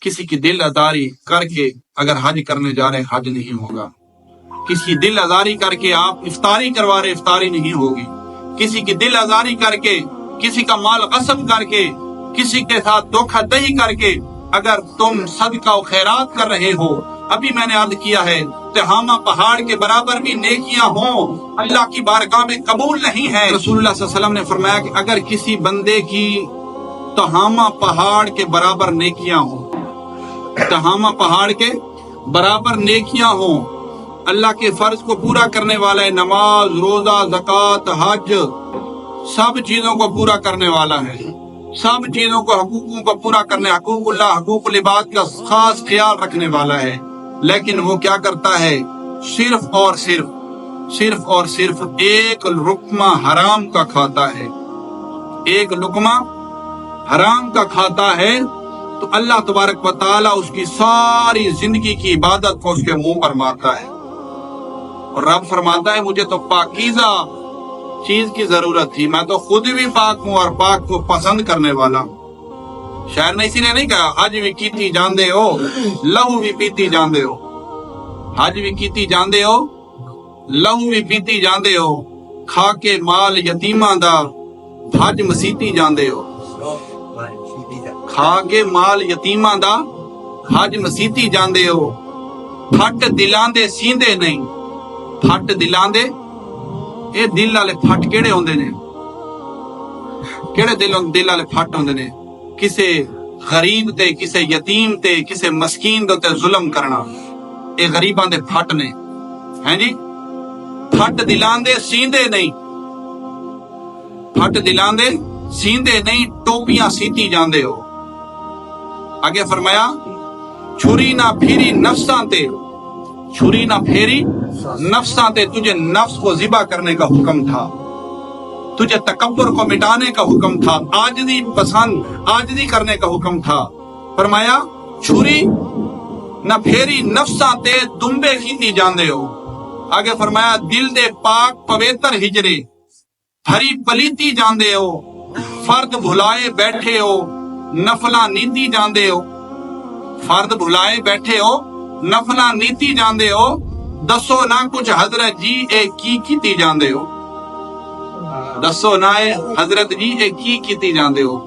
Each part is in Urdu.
کسی کی دل آزاری کر کے اگر حج کرنے جا رہے حج نہیں ہوگا. کسی دل آزاری کر کے آپ افطاری کروا رہے افطاری نہیں ہوگی. کسی کی دل آزاری کر کے، کسی کا مال غصب کر کے، کسی کے ساتھ دھوکہ دہی کر کے اگر تم صدقہ و خیرات کر رہے ہو، ابھی میں نے عرض کیا ہے تہامہ پہاڑ کے برابر بھی نیکیاں ہوں اللہ کی بارگاہ میں قبول نہیں ہے. رسول اللہ صلی اللہ علیہ وسلم نے فرمایا کہ اگر کسی بندے کی تہامہ پہاڑ کے برابر نیکیاں ہوں، تہامہ پہاڑ کے برابر نیکیاں ہوں، اللہ کے فرض کو پورا کرنے والا ہے، نماز، روزہ، زکوٰۃ، حج، سب چیزوں کو پورا کرنے والا ہے، سب چیزوں کو حقوقوں کو پورا کرنے، حقوق اللہ، حقوق العباد کا خاص خیال رکھنے والا ہے، لیکن وہ کیا کرتا ہے؟ صرف اور صرف ایک لقمہ حرام کا کھاتا ہے، ایک لقمہ حرام کا کھاتا ہے، تو اللہ تبارک و تعالیٰ اس کی ساری زندگی کی عبادت کو اس کے منہ پر مارتا ہے. اور رب فرماتا ہے مجھے تو پاکیزہ چیز کی ضرورت تھی، میں تو خود بھی پاک ہوں اور پاک کو پسند کرنے والا ہوں. شاعر نے اسی نے نہیں کہا حج بھی کیتی جاندے ہو لہو بھی پیتی جاندے ہو، حج بھی کیتی جاندے ہو لہو بھی پیتی جاندے ہو، کھا کے مال یتیماں دا حج مسیتی جاندے ہو، کھا کے مال یتیماں دا حج مسیتی جاندے ہو. پھٹ دلاں دے سیندے نہیں، پھٹ دلاں دے، اے دل والے پھٹ کیڑے ہوندے نے؟ کیڑے دل والے پھٹ ہوندے نے؟ کسے غریب تے، کسے یتیم تے، کسے مسکین تے ظلم کرنا، اے غریباں دے پھٹ نے، ہیں جی. پھٹ دلاں دے سیندے نہیں، پھٹ دلاں دے سیندے نہیں، ٹوپیاں سیتی جاندے ہو. آگے فرمایا چھری نہ پھیری نفساں تے، چھری نہ پھیری نفساں تے، تجھے نفس کو ذبح کرنے کا حکم تھا، تجھے تکبر کو مٹانے کا حکم تھا، عاجزی پسند، عاجزی کرنے کا حکم تھا. فرمایا چھری نہ پھیری نفساں تے دمبے کیتی جاندے ہو. آگے فرمایا دل دے پاک پویتر ہجرے ہری پلیتی جاندے ہو، فرد بھلائے بیٹھے ہو نفلاں نیتی جاندے ہو، فرد بھلائے بیٹھے ہو نفلاں نیتی جاندے ہو، دسو نہ کچھ حضرت جی اے کی کیتی جاندے ہو، دسو نہ اے حضرت جی اے کی کیتی جاندے ہو.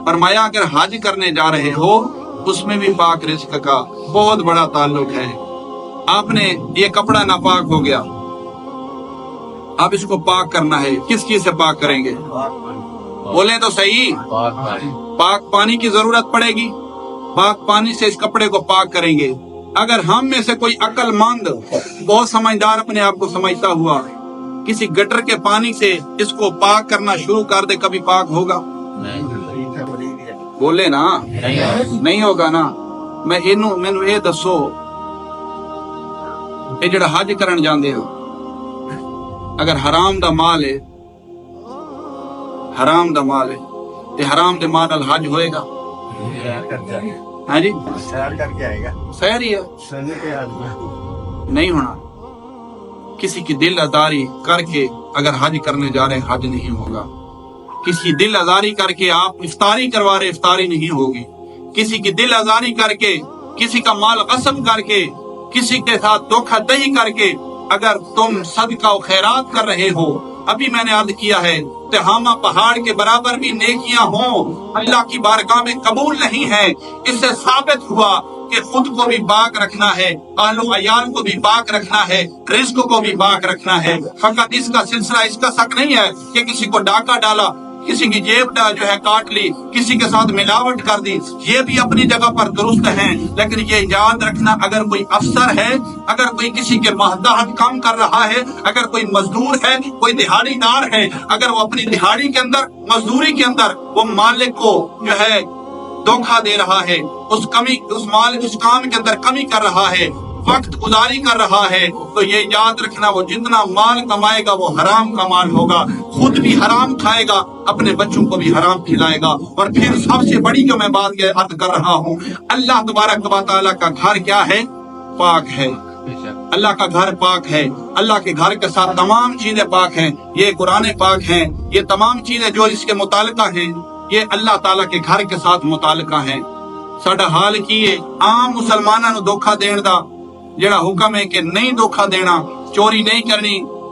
فرمایا اگر حج کرنے جا رہے ہو اس میں بھی پاک رزق کا بہت بڑا تعلق ہے. آپ نے یہ کپڑا ناپاک ہو گیا، آپ اس کو پاک کرنا ہے، کس چیز سے پاک کریں گے؟ بولیں تو صحیح. پاک پانی کی ضرورت پڑے گی، پاک پانی سے اس کپڑے کو پاک کریں گے. اگر ہم میں سے کوئی عقل مند بہت سمجھدار اپنے آپ کو سمجھتا ہوا کسی گٹر کے پانی سے اس کو پاک کرنا شروع کر دے، کبھی پاک ہوگا؟ بولے نا، نہیں ہوگا نا. مینوں یہ دسو، یہ جڑا حج کرن جاندے ہو اگر حرام دا مال ہے، حرام دا مال ہے تے حرام دے مال نال حج ہوئے گا؟ ہاں جی، سیر کر کے آئے گا، سیر ہی ہے، نہیں ہونا. کسی کی دل آزاری کر کے اگر حج کرنے جا رہے حج نہیں ہوگا. کسی کی دل آزاری کر کے آپ افطاری کروا رہے افطاری نہیں ہوگی. کسی کی دل آزاری کر کے، کسی کا مال غصب کر کے، کسی کے ساتھ دھوکہ دہی کر کے اگر تم صدقہ و خیرات کر رہے ہو، ابھی میں نے عرض کیا ہے تہامہ پہاڑ کے برابر بھی نیکیاں ہوں اللہ کی بارگاہ میں قبول نہیں ہے. اس سے ثابت ہوا کہ خود کو بھی پاک رکھنا ہے، اہل و عیال کو بھی پاک رکھنا ہے، رزق کو بھی پاک رکھنا ہے. فقط اس کا سلسلہ، اس کا شک نہیں ہے کہ کسی کو ڈاکہ ڈالا، کسی کی جیب جو ہے کاٹ لی، کسی کے ساتھ ملاوٹ کر دی، یہ بھی اپنی جگہ پر درست ہیں. لیکن یہ یاد رکھنا اگر کوئی افسر ہے، اگر کوئی کسی کے ماتحت کام کر رہا ہے، اگر کوئی مزدور ہے، کوئی دہاڑی دار ہے، اگر وہ اپنی دہاڑی کے اندر، مزدوری کے اندر وہ مالک کو جو ہے دھوکہ دے رہا ہے، اس کام کے اندر کمی کر رہا ہے، وقت گزاری کر رہا ہے، تو یہ یاد رکھنا وہ جتنا مال کمائے گا وہ حرام کا مال ہوگا، خود بھی حرام کھائے گا، اپنے بچوں کو بھی حرام کھلائے گا. اور پھر سب سے بڑی جو میں بات یہ عرض کر رہا ہوں، اللہ تبارک و تعالیٰ کا گھر کیا ہے؟ پاک ہے. اللہ کا گھر پاک ہے. اللہ کے گھر کے ساتھ تمام چیزیں پاک ہیں. یہ قرآن پاک ہیں، یہ تمام چیزیں جو اس کے متعلقہ ہیں یہ اللہ تعالیٰ کے گھر کے ساتھ متعلقہ ہیں. ਸਾਡਾ ਹਾਲ ਕੀ ਹੈ। ਆਮ ਮੁਸਲਮਾਨਾਂ ਨੂੰ ਧੋਖਾ ਦੇਣ ਦਾ ਜਿਹੜਾ ਹੁਕਮ ਹੈ ਕਿ ਨਹੀਂ ਧੋਖਾ ਦੇਣਾ, ਚੋਰੀ ਨਹੀਂ ਕਰਨੀ,